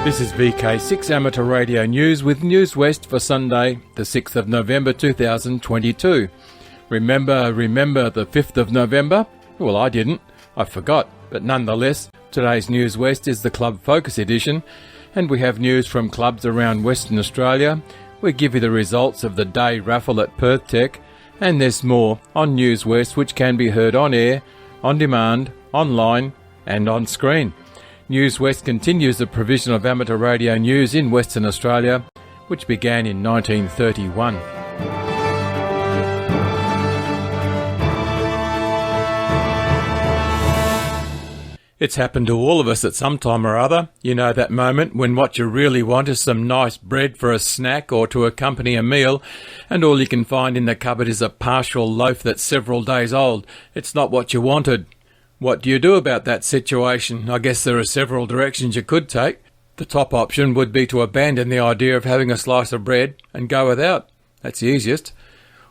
This is VK6 Amateur Radio News with NewsWest for Sunday, the 6th of November 2022. Remember the 5th of November? Well, I didn't. I forgot. But nonetheless, today's NewsWest is the Club Focus edition, and we have news from clubs around Western Australia. We give you the results of the day raffle at Perth Tech, and there's more on NewsWest which can be heard on air, on demand, online and on screen. NewsWest continues the provision of amateur radio news in Western Australia, which began in 1931. It's happened to all of us at some time or other. You know that moment when what you really want is some nice bread for a snack or to accompany a meal, and all you can find in the cupboard is a partial loaf that's several days old. It's not what you wanted. What do you do about that situation? I guess there are several directions you could take. The top option would be to abandon the idea of having a slice of bread and go without. That's the easiest.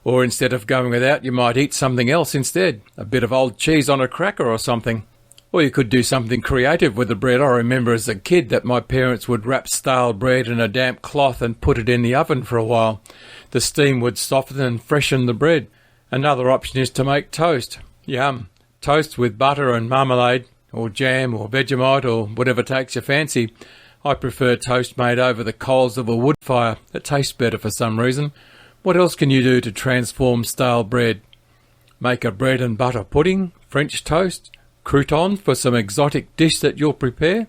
Or instead of going without, you might eat something else instead. A bit of old cheese on a cracker or something. Or you could do something creative with the bread. I remember as a kid that my parents would wrap stale bread in a damp cloth and put it in the oven for a while. The steam would soften and freshen the bread. Another option is to make toast. Yum. Toast with butter and marmalade, or jam, or Vegemite, or whatever takes your fancy. I prefer toast made over the coals of a wood fire. It tastes better for some reason. What else can you do to transform stale bread? Make a bread and butter pudding, French toast, croutons for some exotic dish that you'll prepare.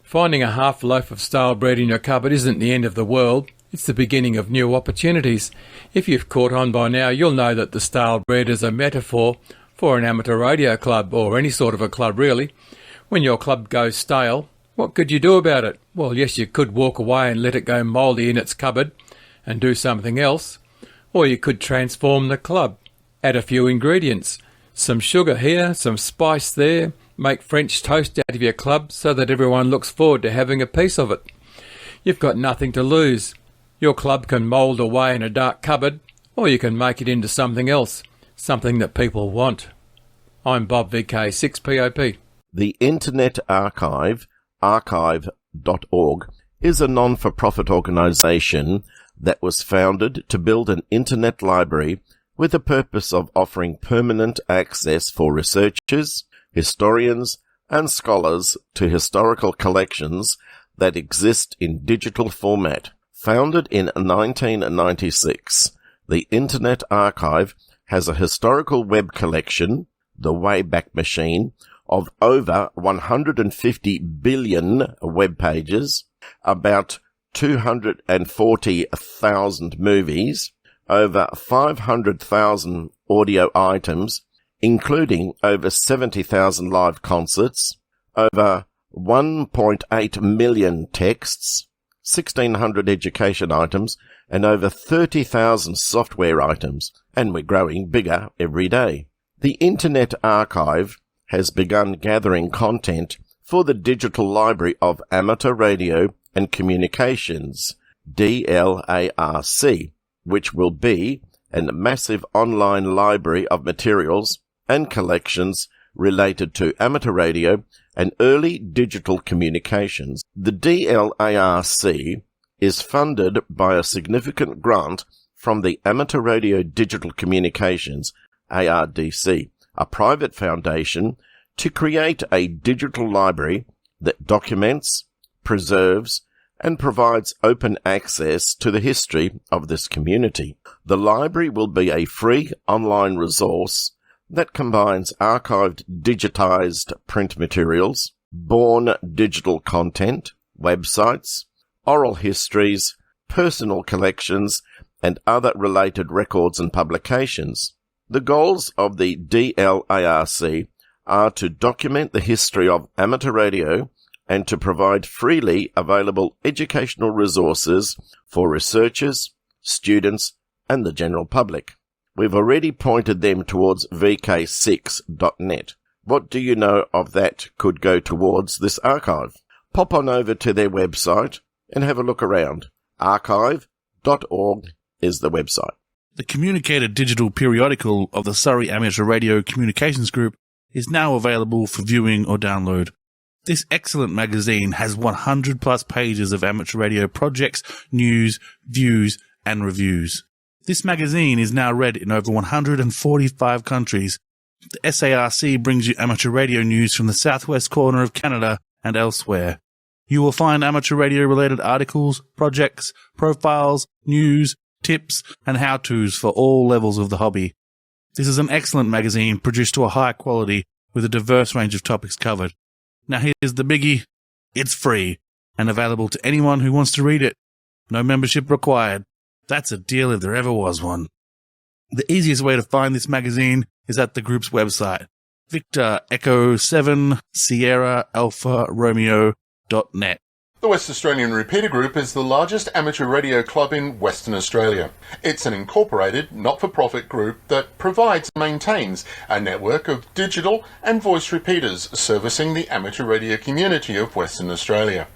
Finding a half loaf of stale bread in your cupboard isn't the end of the world. It's the beginning of new opportunities. If you've caught on by now, you'll know that the stale bread is a metaphor for an amateur radio club, or any sort of a club really. When your club goes stale, what could you do about it? Well, yes, you could walk away and let it go mouldy in its cupboard and do something else. Or you could transform the club. Add a few ingredients. Some sugar here, some spice there. Make French toast out of your club so that everyone looks forward to having a piece of it. You've got nothing to lose. Your club can mould away in a dark cupboard, or you can make it into something else. Something that people want. I'm Bob, VK6POP. The Internet Archive, archive.org, is a non-for-profit organisation that was founded to build an Internet library with the purpose of offering permanent access for researchers, historians and scholars to historical collections that exist in digital format. Founded in 1996, the Internet Archive has a historical web collection, the Wayback Machine, of over 150 billion web pages, about 240,000 movies, over 500,000 audio items, including over 70,000 live concerts, over 1.8 million texts, 1,600 education items, and over 30,000 software items, and we're growing bigger every day. The Internet Archive has begun gathering content for the Digital Library of Amateur Radio and Communications, DLARC, which will be a massive online library of materials and collections related to amateur radio and early digital communications. The DLARC is funded by a significant grant from the Amateur Radio Digital Communications, ARDC, a private foundation, to create a digital library that documents, preserves, and provides open access to the history of this community. The library will be a free online resource that combines archived digitized print materials, born digital content, websites, oral histories, personal collections, and other related records and publications. The goals of the DLARC are to document the history of amateur radio and to provide freely available educational resources for researchers, students, and the general public. We've already pointed them towards VK6.net. What do you know of that could go towards this archive? Pop on over to their website and have a look around. Archive.org is the website. The communicated digital periodical of the Surrey Amateur Radio Communications Group is now available for viewing or download. This excellent magazine has 100 plus pages of amateur radio projects, news, views, and reviews. This magazine is now read in over 145 countries. The SARC brings you amateur radio news from the southwest corner of Canada and elsewhere. You will find amateur radio related articles, projects, profiles, news, tips, and how-tos for all levels of the hobby. This is an excellent magazine produced to a high quality with a diverse range of topics covered. Now here's the biggie. It's free and available to anyone who wants to read it. No membership required. That's a deal if there ever was one. The easiest way to find this magazine is at the group's website, Victor Echo 7 Sierra Alpha Romeo.net. The West Australian Repeater Group is the largest amateur radio club in Western Australia. It's an incorporated, not-for-profit group that provides and maintains a network of digital and voice repeaters servicing the amateur radio community of Western Australia.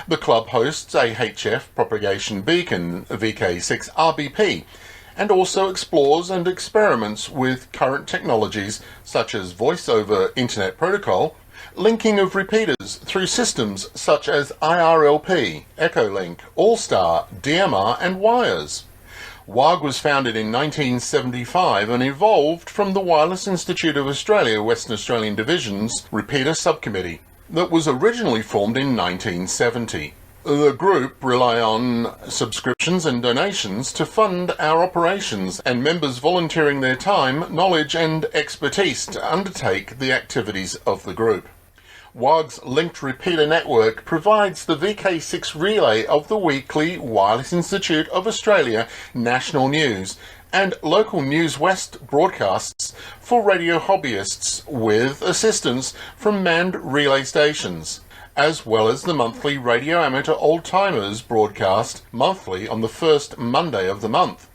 The club hosts a HF propagation beacon, VK6 RBP, and also explores and experiments with current technologies such as voice over Internet Protocol, linking of repeaters through systems such as IRLP, Echolink, All-Star, DMR and wires. WAG was founded in 1975 and evolved from the Wireless Institute of Australia Western Australian Division's Repeater Subcommittee that was originally formed in 1970. The group rely on subscriptions and donations to fund our operations and members volunteering their time, knowledge and expertise to undertake the activities of the group. WAG's linked repeater network provides the VK6 relay of the weekly Wireless Institute of Australia national news and local NewsWest broadcasts for radio hobbyists with assistance from manned relay stations, as well as the monthly Radio Amateur Old Timers broadcast monthly on the first Monday of the month.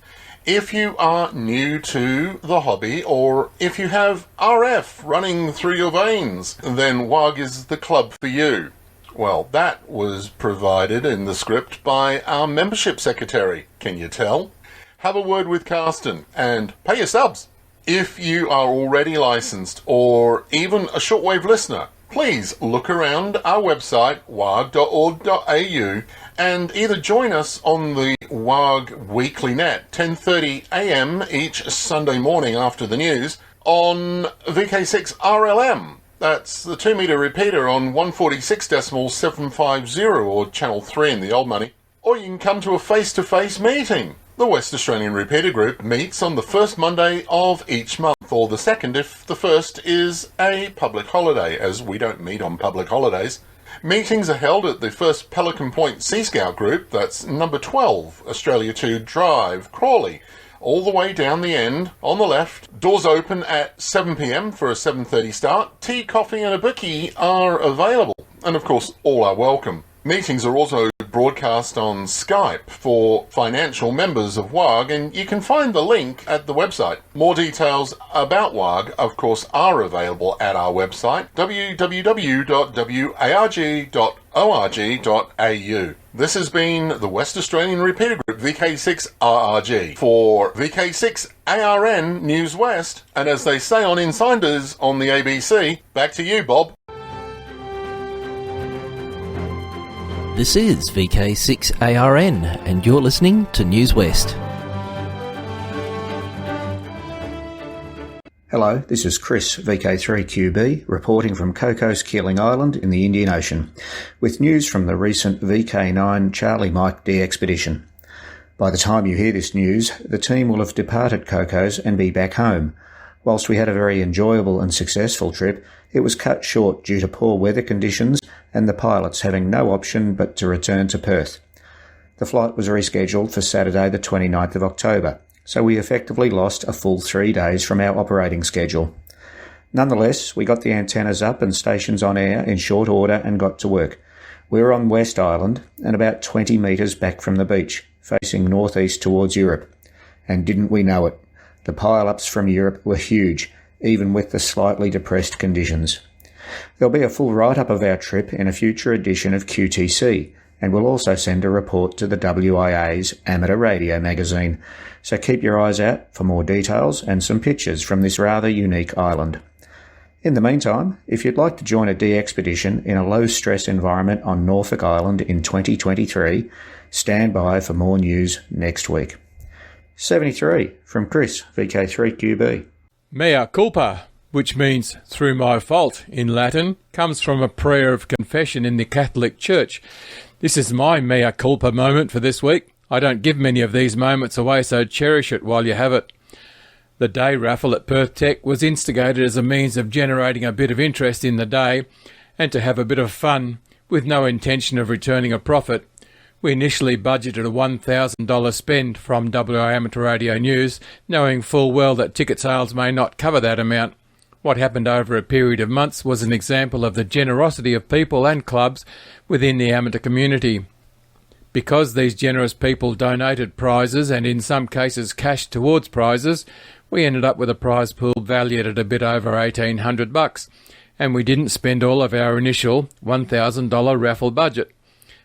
If you are new to the hobby, or if you have RF running through your veins, then WAG is the club for you. Well, that was provided in the script by our membership secretary. Can you tell? Have a word with Carsten and pay your subs. If you are already licensed or even a shortwave listener, please look around our website, wag.org.au, and either join us on the WAG Weekly Net, 10:30 a.m. each Sunday morning after the news, on VK6 RLM. That's the 2-metre repeater on 146.750 or Channel 3 in the old money. Or you can come to a face-to-face meeting. The West Australian Repeater Group meets on the first Monday of each month, or the second if the first is a public holiday, as we don't meet on public holidays. Meetings are held at the first Pelican Point Sea Scout Group, that's number 12, Australia 2 Drive, Crawley, all the way down the end, on the left. Doors open at 7 p.m. for a 7:30 start. Tea, coffee and a bookie are available, and of course all are welcome. Meetings are also broadcast on Skype for financial members of WAG, and you can find the link at the website. More details about WAG, of course, are available at our website, www.warg.org.au. This has been the West Australian Repeater Group, VK6 RRG, for VK6 ARN News West, and as they say on Insiders on the ABC, back to you, Bob. This is VK6ARN, and you're listening to NewsWest. Hello, this is Chris, VK3QB, reporting from Cocos Keeling Island in the Indian Ocean, with news from the recent VK9 Charlie Mike D expedition. By the time you hear this news, the team will have departed Cocos and be back home. Whilst we had a very enjoyable and successful trip, it was cut short due to poor weather conditions and the pilots having no option but to return to Perth. The flight was rescheduled for Saturday the 29th of October, so we effectively lost a full 3 days from our operating schedule. Nonetheless, we got the antennas up and stations on air in short order and got to work. We were on West Island and about 20 metres back from the beach, facing northeast towards Europe. And didn't we know it? The pile-ups from Europe were huge, even with the slightly depressed conditions. There'll be a full write-up of our trip in a future edition of QTC, and we'll also send a report to the WIA's Amateur Radio magazine, so keep your eyes out for more details and some pictures from this rather unique island. In the meantime, if you'd like to join a de-expedition in a low-stress environment on Norfolk Island in 2023, stand by for more news next week. 73 from Chris, VK3QB. Mea culpa, which means through my fault in Latin, comes from a prayer of confession in the Catholic Church. This is my mea culpa moment for this week. I don't give many of these moments away, so cherish it while you have it. The day raffle at Perth Tech was instigated as a means of generating a bit of interest in the day and to have a bit of fun with no intention of returning a profit. We initially budgeted a $1,000 spend from WA Amateur Radio News, knowing full well that ticket sales may not cover that amount. What happened over a period of months was an example of the generosity of people and clubs within the amateur community. Because these generous people donated prizes and in some cases cash towards prizes, we ended up with a prize pool valued at a bit over $1,800, and we didn't spend all of our initial $1,000 raffle budget.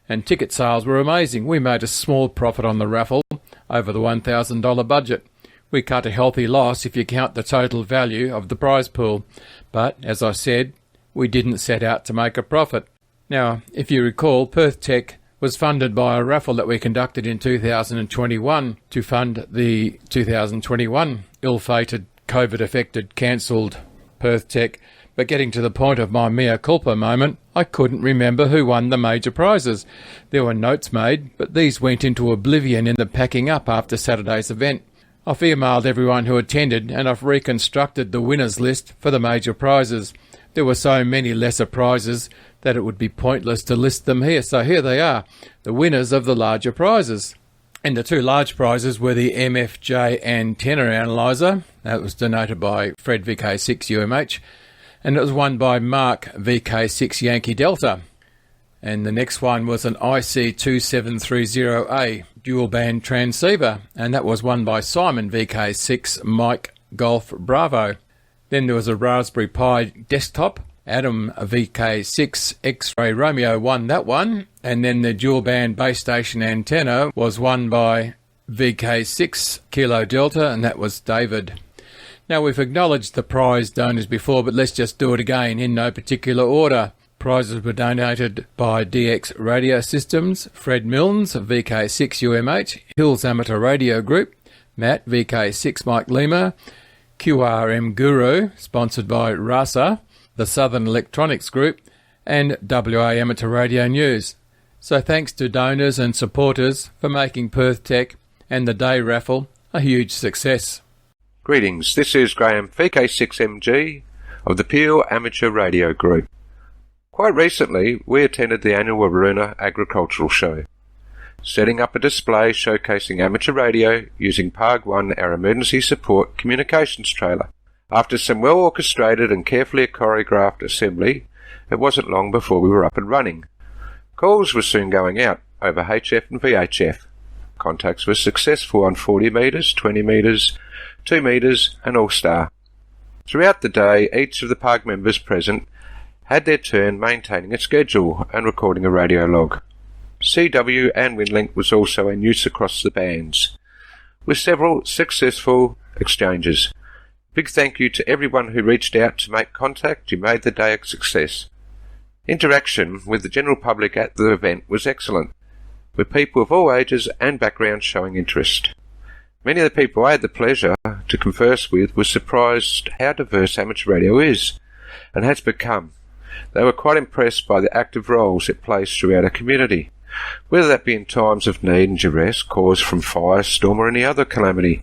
And ticket sales were amazing. We made a small profit on the raffle over the $1,000 budget. We cut a healthy loss if you count the total value of the prize pool. But, as I said, we didn't set out to make a profit. Now, if you recall, Perth Tech was funded by a raffle that we conducted in 2021 to fund the 2021 ill-fated, COVID-affected, cancelled Perth Tech. But getting to the point of my mea culpa moment, I couldn't remember who won the major prizes. There were notes made, but these went into oblivion in the packing up after Saturday's event. I've emailed everyone who attended and I've reconstructed the winners list for the major prizes. There were so many lesser prizes that it would be pointless to list them here, so here they are, the winners of the larger prizes. And the two large prizes were the MFJ antenna analyzer, that was donated by Fred VK6 UMH, and it was won by Mark VK6 Yankee Delta. And the next one was an IC2730A dual band transceiver, and that was won by Simon VK6 Mike Golf Bravo. Then there was a Raspberry Pi desktop. Adam VK6 X-Ray Romeo won that one, and then the dual band base station antenna was won by VK6 Kilo Delta, and that was David. Now, we've acknowledged the prize donors before, but let's just do it again in no particular order. Prizes were donated by DX Radio Systems, Fred Milnes, VK6 UMH, Hills Amateur Radio Group, Matt, VK6 Mike Lima, QRM Guru, sponsored by RASA, the Southern Electronics Group, and WA Amateur Radio News. So thanks to donors and supporters for making Perth Tech and the day raffle a huge success. Greetings, this is Graham, VK6MG of the Peel Amateur Radio Group. Quite recently, we attended the annual Waruna Agricultural Show, setting up a display showcasing amateur radio using PARG 1, our emergency support communications trailer. After some well-orchestrated and carefully choreographed assembly, it wasn't long before we were up and running. Calls were soon going out over HF and VHF. Contacts were successful on 40 metres, 20 metres, 2 metres and All-Star. Throughout the day, each of the PARG members present had their turn maintaining a schedule and recording a radio log. CW and WinLink was also in use across the bands, with several successful exchanges. Big thank you to everyone who reached out to make contact. You made the day a success. Interaction with the general public at the event was excellent, with people of all ages and backgrounds showing interest. Many of the people I had the pleasure to converse with were surprised how diverse amateur radio is and has become. They were quite impressed by the active roles it plays throughout our community, whether that be in times of need and duress caused from fire, storm or any other calamity.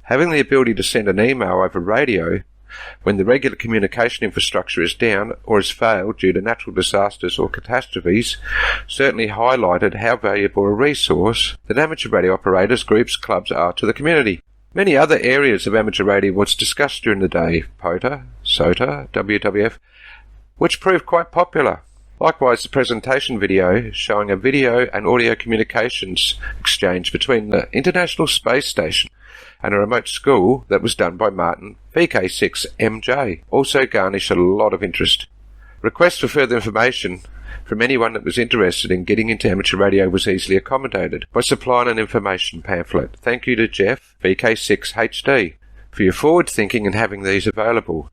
Having the ability to send an email over radio when the regular communication infrastructure is down or has failed due to natural disasters or catastrophes certainly highlighted how valuable a resource that amateur radio operators, groups, clubs are to the community. Many other areas of amateur radio was discussed during the day, POTA, SOTA, WWF, which proved quite popular. Likewise, the presentation video showing a video and audio communications exchange between the International Space Station and a remote school that was done by Martin, VK6MJ, also garnished a lot of interest. Requests for further information from anyone that was interested in getting into amateur radio was easily accommodated by supplying an information pamphlet. Thank you to Jeff, VK6HD, for your forward thinking and having these available.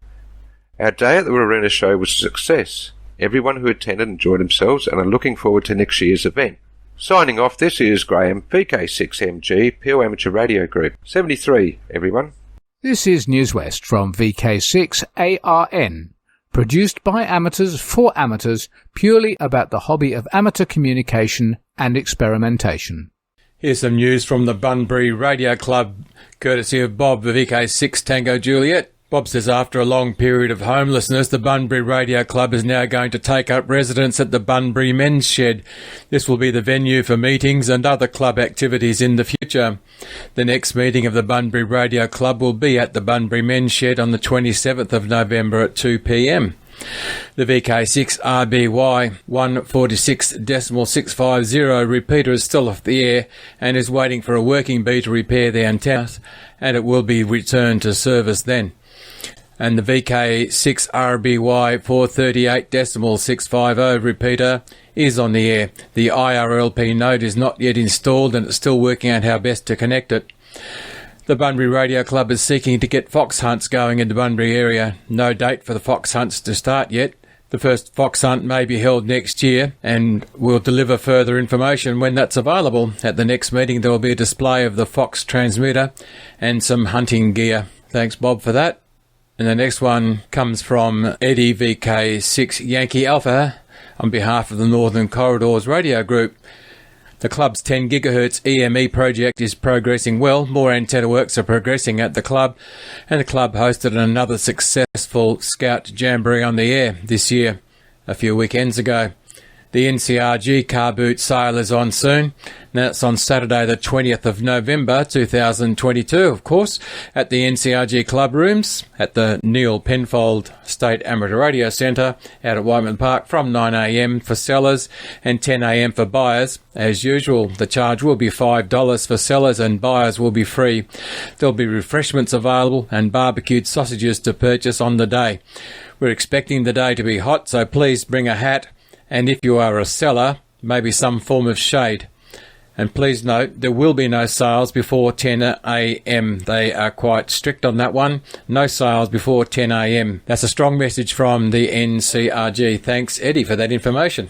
Our day at the Waruna show was a success. Everyone who attended enjoyed themselves and are looking forward to next year's event. Signing off, this is Graham, VK6MG, Peel Amateur Radio Group. 73, everyone. This is NewsWest from VK6ARN. Produced by amateurs for amateurs, purely about the hobby of amateur communication and experimentation. Here's some news from the Bunbury Radio Club, courtesy of Bob, VK6 Tango Juliet. Bob says after a long period of homelessness, the Bunbury Radio Club is now going to take up residence at the Bunbury Men's Shed. This will be the venue for meetings and other club activities in the future. The next meeting of the Bunbury Radio Club will be at the Bunbury Men's Shed on the 27th of November at 2 p.m. The VK6 RBY 146.650 repeater is still off the air and is waiting for a working bee to repair the antennas, and it will be returned to service then. And the VK6 RBY 438.650 repeater is on the air. The IRLP node is not yet installed and it's still working out how best to connect it. The Bunbury Radio Club is seeking to get fox hunts going in the Bunbury area. No date for the fox hunts to start yet. The first fox hunt may be held next year, and we'll deliver further information when that's available. At the next meeting there will be a display of the fox transmitter and some hunting gear. Thanks, Bob, for that. And the next one comes from Eddie, VK6 Yankee Alpha, on behalf of the Northern Corridors Radio Group. The club's 10 GHz EME project is progressing well. More antenna works are progressing at the club, and the club hosted another successful Scout Jamboree on the air this year, a few weekends ago. The NCRG car boot sale is on soon. Now it's on Saturday the 20th of November 2022, of course, at the NCRG club rooms at the Neil Penfold State Amateur Radio Centre out at Whiteman Park from 9 a.m. for sellers and 10 a.m. for buyers. As usual, the charge will be $5 for sellers and buyers will be free. There'll be refreshments available and barbecued sausages to purchase on the day. We're expecting the day to be hot, so please bring a hat. And if you are a seller, maybe some form of shade. And please note, there will be no sales before 10 a.m. They are quite strict on that one. No sales before 10 a.m. That's a strong message from the NCRG. Thanks, Eddie, for that information.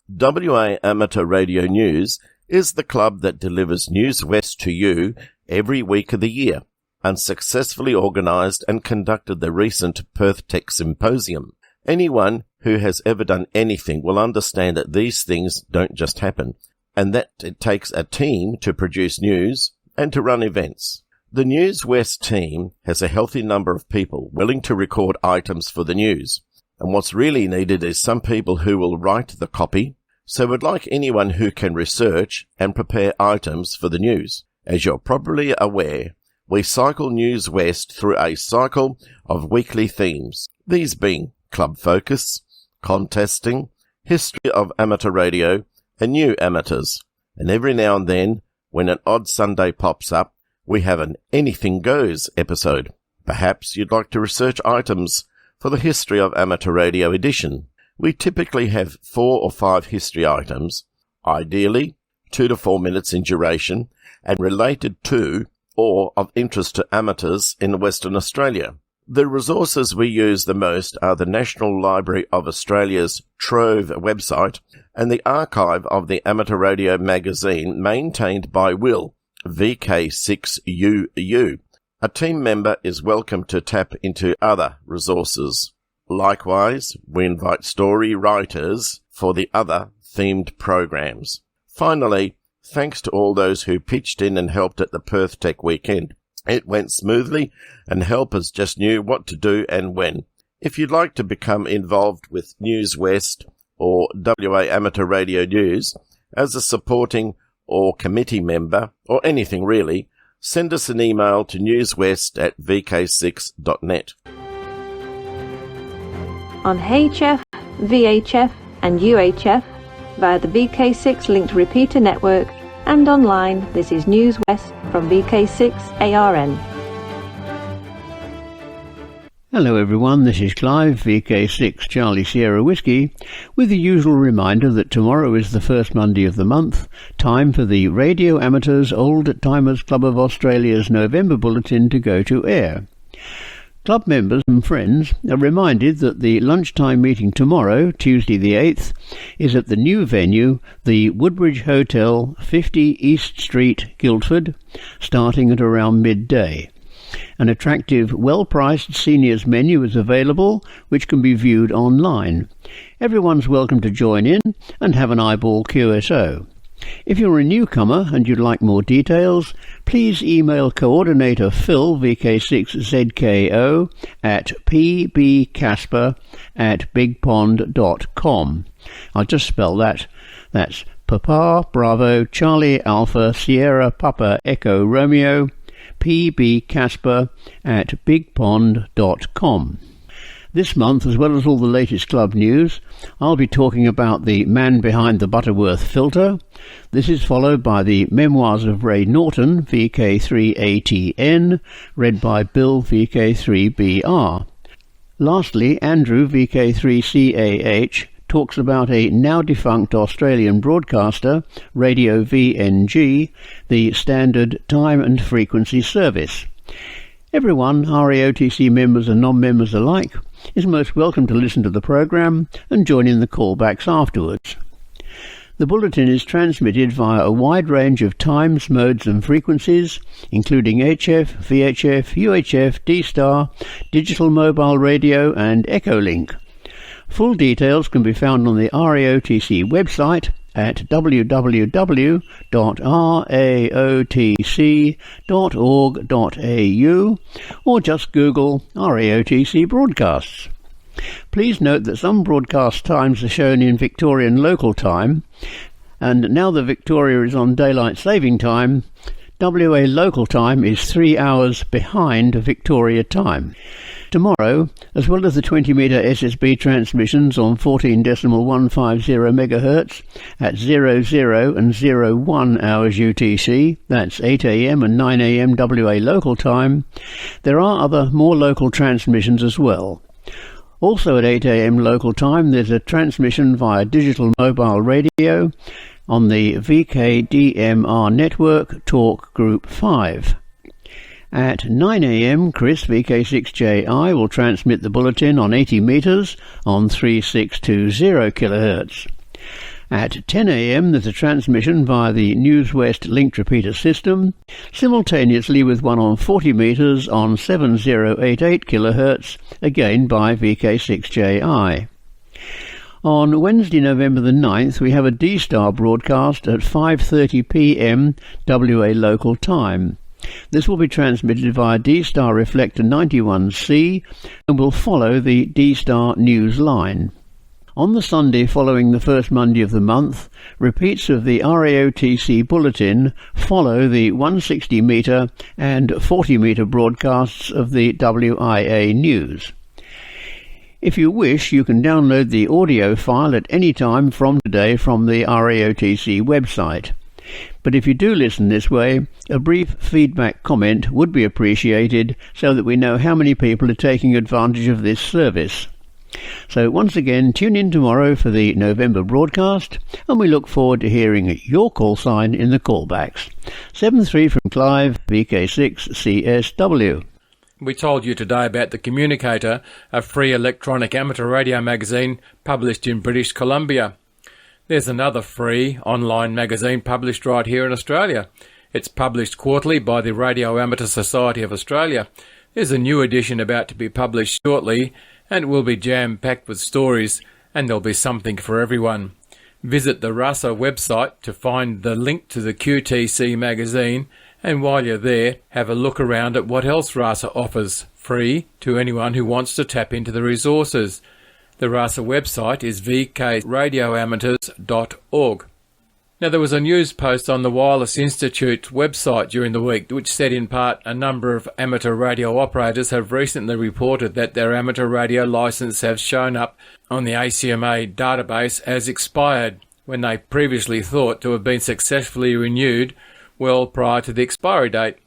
WA Amateur Radio News is the club that delivers NewsWest to you every week of the year, and successfully organised and conducted the recent Perth Tech Symposium. Anyone who has ever done anything will understand that these things don't just happen, and that it takes a team to produce news and to run events. The NewsWest team has a healthy number of people willing to record items for the news, and what's really needed is some people who will write the copy, so we'd like anyone who can research and prepare items for the news. As you're probably aware, we cycle NewsWest through a cycle of weekly themes, these being club focus, contesting, history of amateur radio, and new amateurs. And every now and then, when an odd Sunday pops up, we have an Anything Goes episode. Perhaps you'd like to research items for the History of Amateur Radio edition. We typically have 4 or 5 history items, ideally 2 to 4 minutes in duration, and related to or of interest to amateurs in Western Australia. The resources we use the most are the National Library of Australia's Trove website and the archive of the Amateur Radio magazine maintained by Will, VK6UU. A team member is welcome to tap into other resources. Likewise, we invite story writers for the other themed programs. Finally, thanks to all those who pitched in and helped at the Perth Tech weekend. It went smoothly, and helpers just knew what to do and when. If you'd like to become involved with NewsWest or WA Amateur Radio News as a supporting or committee member, or anything really, send us an email to newswest@vk6.net. On HF, VHF and UHF via the VK6 linked repeater network, and online, this is NewsWest from VK6ARN. Hello everyone, this is Clive, VK6 Charlie Sierra Whiskey, with the usual reminder that tomorrow is the first Monday of the month, time for the Radio Amateurs Old Timers Club of Australia's November Bulletin to go to air. Club members and friends are reminded that the lunchtime meeting tomorrow, Tuesday the 8th, is at the new venue, the Woodbridge Hotel, 50 East Street, Guildford, starting at around midday. An attractive, well-priced seniors menu is available, which can be viewed online. Everyone's welcome to join in and have an eyeball QSO. If you're a newcomer and you'd like more details, please email Coordinator Phil, VK6ZKO, at pbcasper@bigpond.com. I'll just spell that. That's Papa, Bravo, Charlie, Alpha, Sierra, Papa, Echo, Romeo, pbcasper@bigpond.com. This month, as well as all the latest club news, I'll be talking about the man behind the Butterworth filter. This is followed by the Memoirs of Ray Norton, VK3ATN, read by Bill, VK3BR. Lastly, Andrew, VK3CAH, talks about a now-defunct Australian broadcaster, Radio VNG, the standard time and frequency service. Everyone, RAOTC members and non-members alike, is most welcome to listen to the programme and join in the callbacks afterwards. The bulletin is transmitted via a wide range of times, modes and frequencies, including HF, VHF, UHF, D-Star, digital mobile radio and Echolink. Full details can be found on the RAOTC website at www.raotc.org.au or just Google RAOTC broadcasts. Please note that some broadcast times are shown in Victorian local time, and now that Victoria is on daylight saving time, WA local time is 3 hours behind Victoria time. Tomorrow, as well as the 20-metre SSB transmissions on 14.150 MHz at 00 and 01 hours UTC, that's 8 AM and 9 AM WA local time, there are other more local transmissions as well. Also at 8 AM local time, there's a transmission via digital mobile radio on the VKDMR network Talk Group 5. At 9 AM, Chris, VK6JI, will transmit the bulletin on 80 metres on 3620 kHz. At 10 AM, there's a transmission via the NewsWest linked repeater system, simultaneously with one on 40 metres on 7088 kHz, again by VK6JI. On Wednesday, November the 9th, we have a D-Star broadcast at 5:30 PM WA local time. This will be transmitted via D-Star Reflector 91C and will follow the D-Star news line. On the Sunday following the first Monday of the month, repeats of the RAOTC bulletin follow the 160-metre and 40-metre broadcasts of the WIA news. If you wish, you can download the audio file at any time from today from the RAOTC website. But if you do listen this way, a brief feedback comment would be appreciated so that we know how many people are taking advantage of this service. So once again, tune in tomorrow for the November broadcast, and we look forward to hearing your call sign in the callbacks. 7-3 from Clive, VK6CSW. We told you today about The Communicator, a free electronic amateur radio magazine published in British Columbia. There's another free online magazine published right here in Australia. It's published quarterly by the Radio Amateur Society of Australia. There's a new edition about to be published shortly, and it will be jam-packed with stories, and there'll be something for everyone. Visit the RASA website to find the link to the QTC magazine, and while you're there, have a look around at what else RASA offers, free to anyone who wants to tap into the resources. The RASA website is vkradioamateurs.org. Now, there was a news post on the Wireless Institute's website during the week which said in part a number of amateur radio operators have recently reported that their amateur radio licence have shown up on the ACMA database as expired when they previously thought to have been successfully renewed well prior to the expiry date.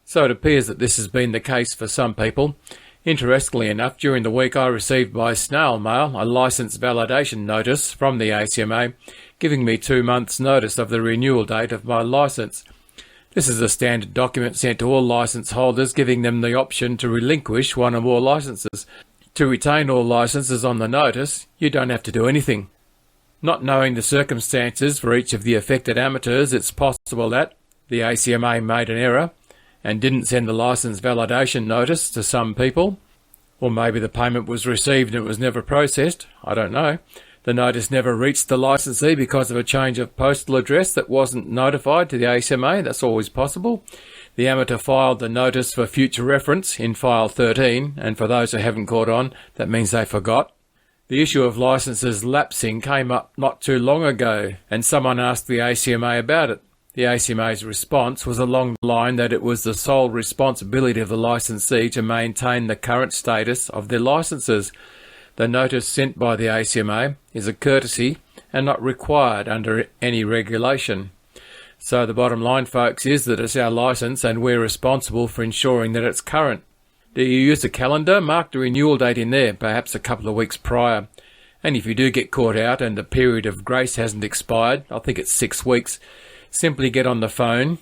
So it appears that this has been the case for some people. Interestingly enough, during the week I received by snail mail a licence validation notice from the ACMA giving me 2 months' notice of the renewal date of my licence. This is a standard document sent to all licence holders, giving them the option to relinquish one or more licences. To retain all licences on the notice, you don't have to do anything. Not knowing the circumstances for each of the affected amateurs, it's possible that the ACMA made an error and didn't send the licence validation notice to some people, or maybe the payment was received and it was never processed. I don't know. The notice never reached the licensee because of a change of postal address that wasn't notified to the ACMA. That's always possible. The amateur filed the notice for future reference in file 13, and for those who haven't caught on, that means they forgot. The issue of licences lapsing came up not too long ago, and someone asked the ACMA about it. The ACMA's response was along the line that it was the sole responsibility of the licensee to maintain the current status of their licences. The notice sent by the ACMA is a courtesy and not required under any regulation. So the bottom line, folks, is that it's our licence and we're responsible for ensuring that it's current. Do you use a calendar? Mark the renewal date in there, perhaps a couple of weeks prior. And if you do get caught out and the period of grace hasn't expired, I think it's 6 weeks, simply get on the phone,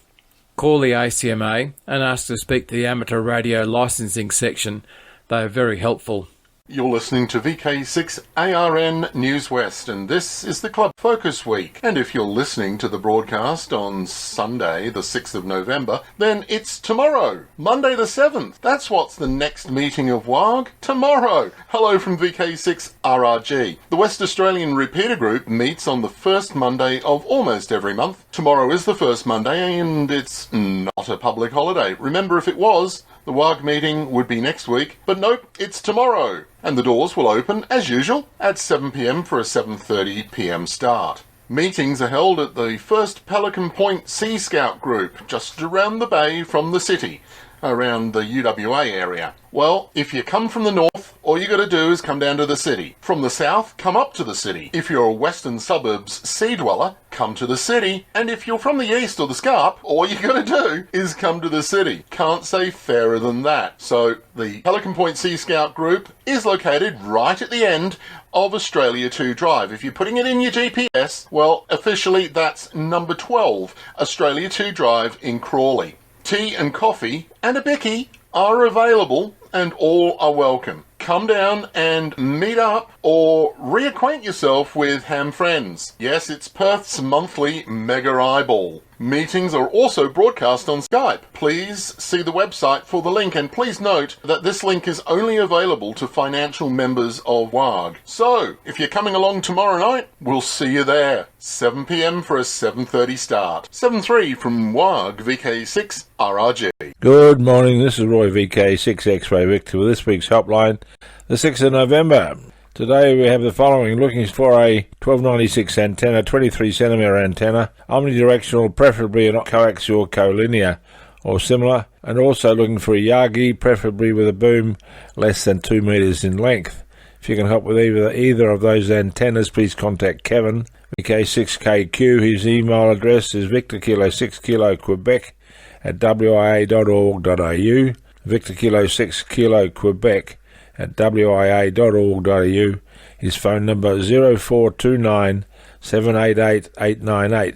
call the ACMA and ask to speak to the amateur radio licensing section. They are very helpful. You're listening to VK6ARN NewsWest, and this is the Club Focus Week. And if you're listening to the broadcast on Sunday, the 6th of November, then it's tomorrow, Monday the 7th. That's what's the next meeting of WARG, tomorrow. Hello from VK6RRG. The West Australian Repeater Group meets on the first Monday of almost every month. Tomorrow is the first Monday, and it's not a public holiday. Remember, if it was, the WARG meeting would be next week, but nope, it's tomorrow. And the doors will open, as usual, at 7 p.m. for a 7:30 p.m. start. Meetings are held at the first Pelican Point Sea Scout group, just around the bay from the city, around the UWA area. Well, if you come from the north, all you got to do is come down to the city. From the south, come up to the city. If you're a western suburbs sea dweller, come to the city. And if you're from the east or the Scarp, all you got to do is come to the city. Can't say fairer than that. So the Pelican Point Sea Scout group is located right at the end of Australia 2 Drive. If you're putting it in your GPS, well, officially that's number 12, Australia 2 Drive in Crawley. Tea and coffee and a bicky are available and all are welcome. Come down and meet up or reacquaint yourself with ham friends. Yes, it's Perth's monthly Mega Eyeball. Meetings are also broadcast on Skype. Please see the website for the link, and please note that this link is only available to financial members of WARG. So, if you're coming along tomorrow night, we'll see you there. 7 p.m. for a 7:30 start. 7-3 from WARG VK6 RRG. Good morning, this is Roy VK6 X-Ray Victor with this week's helpline, the 6th of November. Today we have the following: looking for a 1296 antenna, 23cm antenna, omnidirectional, preferably not coaxial, collinear or similar, and also looking for a Yagi, preferably with a boom less than 2 meters in length. If you can help with either of those antennas, please contact Kevin, VK6KQ. His email address is Victor Kilo 6 Kilo Quebec at wia.org.au, Victor Kilo 6 Kilo Quebec at wia.org.au. His phone number 0429 788 898,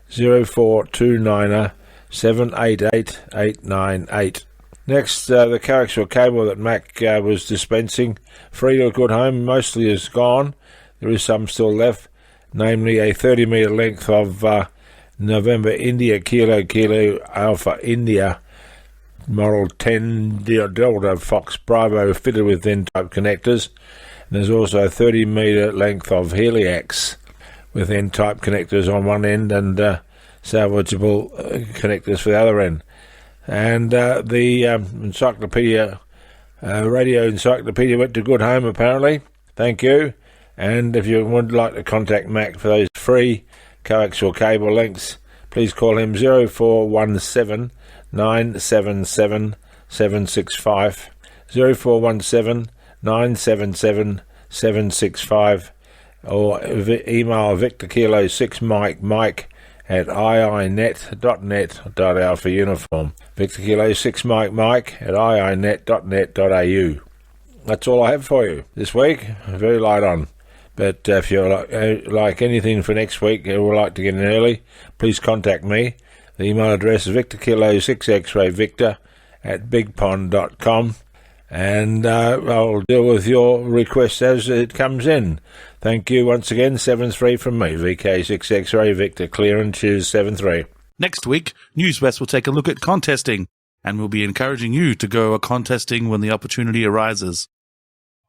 0429 788 898. Next, the coaxial cable that Mac was dispensing, free to a good home, mostly is gone. There is some still left, namely a 30 metre length of November India Kilo Alpha India model 10 Delta Fox Bravo fitted with N-type connectors. And there's also a 30 metre length of Heliax with N-type connectors on one end and salvageable connectors for the other end. And the encyclopedia, radio encyclopedia went to good home apparently. Thank you. And if you would like to contact Mac for those free coaxial cable lengths, please call him 0417 977 765, 0417 977 765, or email Victor Kilo 6 Mike at iinet.net.alpha uniform. Victor Kilo 6 Mike at iinet.net.au. That's all I have for you this week. Very light on. But if you like anything for next week or would like to get in early, please contact me. The email address is victorkilo6xrayvictor@bigpond.com, and I'll deal with your request as it comes in. Thank you once again. 7-3 from me, VK6X-Ray Victor, clearance is 7-3. Next week, NewsWest will take a look at contesting, and we'll be encouraging you to go contesting when the opportunity arises.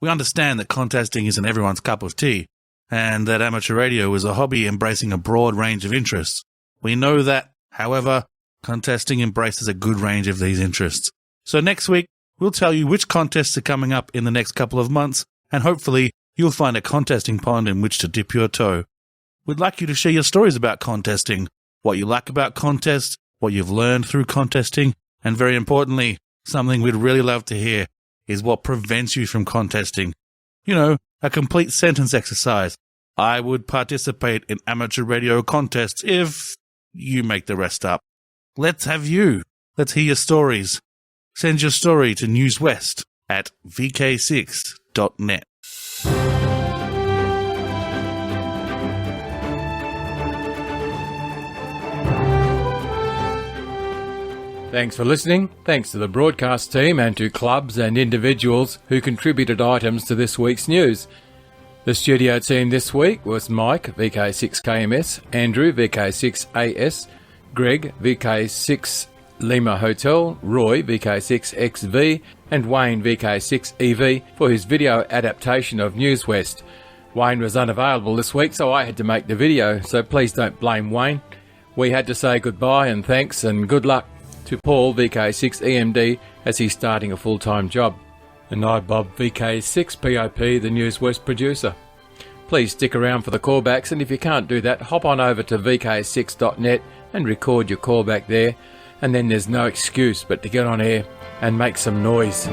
We understand that contesting isn't everyone's cup of tea, and that amateur radio is a hobby embracing a broad range of interests. We know that, however, contesting embraces a good range of these interests. So next week, we'll tell you which contests are coming up in the next couple of months, and hopefully you'll find a contesting pond in which to dip your toe. We'd like you to share your stories about contesting, what you like about contests, what you've learned through contesting, and very importantly, something we'd really love to hear is what prevents you from contesting. You know, a complete sentence exercise. I would participate in amateur radio contests if you make the rest up. Let's have you. Let's hear your stories. Send your story to newswest@vk6.net. Thanks for listening. Thanks to the broadcast team and to clubs and individuals who contributed items to this week's news. The studio team this week was Mike, VK6KMS, Andrew, VK6AS, Greg, VK6 Lima Hotel, Roy, VK6XV, and Wayne, VK6EV, for his video adaptation of NewsWest. Wayne was unavailable this week, so I had to make the video, so please don't blame Wayne. We had to say goodbye and thanks and good luck to Paul, VK6EMD, as he's starting a full-time job. And I, Bob, VK6POP, the NewsWest producer. Please stick around for the callbacks, and if you can't do that, hop on over to vk6.net and record your callback there, and then there's no excuse but to get on air and make some noise.